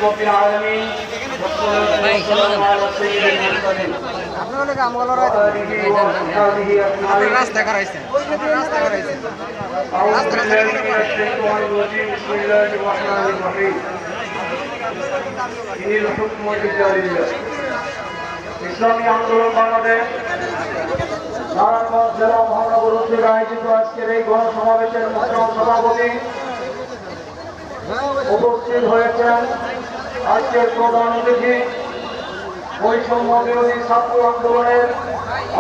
رب العالمين والصلاة والسلام على سيد المرسلين وآله وأصحابه أجمعين أعوذ بالله من الشيطان الرجيم بسم الله الرحمن الرحيم إن الحكم إلا لله ইসলামী আন্দোলন বাংলাদেশ নারায়ণগঞ্জ জেলা মহানগর উদ্যোগে আয়োজিত আজকের এই গণসমাবেশের মহতরম সভাপতি উপস্থিত হয়েছেন আজকের প্রধান অতিথি বৈষম্য বিরোধী ছাত্র আন্দোলনের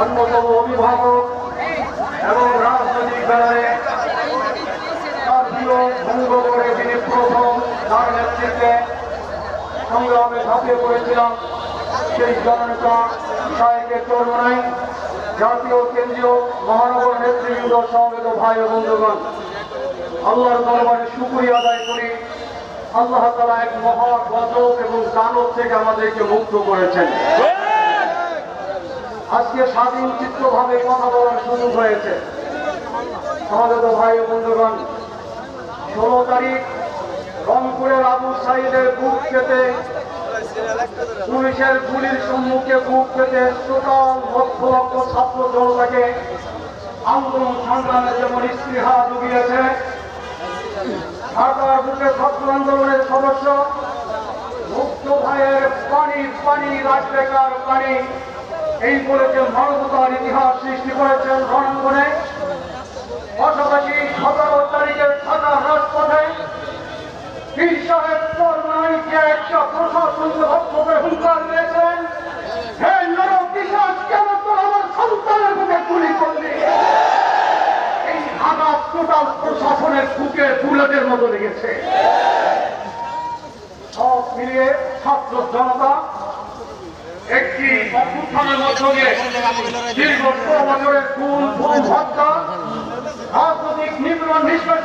অন্যতম অভিভাবক এবং রাজনৈতিক বেলায় ভঙ্গ করে তিনি প্রথম তার নেতৃত্বে সংগ্রামে ঝাঁপিয়ে পড়েছিলাম সেই জননেতা শাহেকের চরমনাই জাতীয় কেন্দ্রীয় মহানগর নেতৃবৃন্দ সমবেত ভাই ও বন্ধুগণ, আল্লাহর দরবারে শুকরিয়া আদায় করি। আল্লাহ তাআলা এক মহা গজব এবং দানব থেকে আমাদেরকে মুক্ত করেছেন। আজকে স্বাধীন চিত্তভাবে কথা বলার সুযোগ হয়েছে। সমবেত ভাই ও বন্ধুগণ, 16 তারিখ রংপুরের আবু সাঈদের বুক পেতে পুলিশের গুলির সম্মুখে বুক পেতে টোটাল লক্ষ লক্ষ ছাত্র জনতাকে আন্দোলন সংগ্রামের যেমন স্পৃহা জুগিয়েছে, ঢাকার বুকে ছাত্র আন্দোলনের সদস্য মুক্ত ভাইয়ের পানি রাজবেকার পানি এই বলেছে মানবতার ইতিহাস সৃষ্টি করেছেন রণাঙ্গনে। পাশাপাশি 17 তারিখের ঢাকা রাজপথে পীর সাহেব চরমনাইকে একটা প্রশাসনকে হত্যা হুঙ্কার দিয়েছেন, হে নরপিশাচ, কেন তোর আমার সন্তানের বুকে গুলি করলি? এই আঘাত টোটাল প্রশাসনের বুকে বুলেটের মতো লেগেছে। সব মিলিয়ে ছাত্র জনতা একটি অভ্যুত্থানের মধ্য দিয়ে দীর্ঘ 16 বছরের খুন হত্যা রাজনৈতিক নিপীড়ন নিষ্পেষণ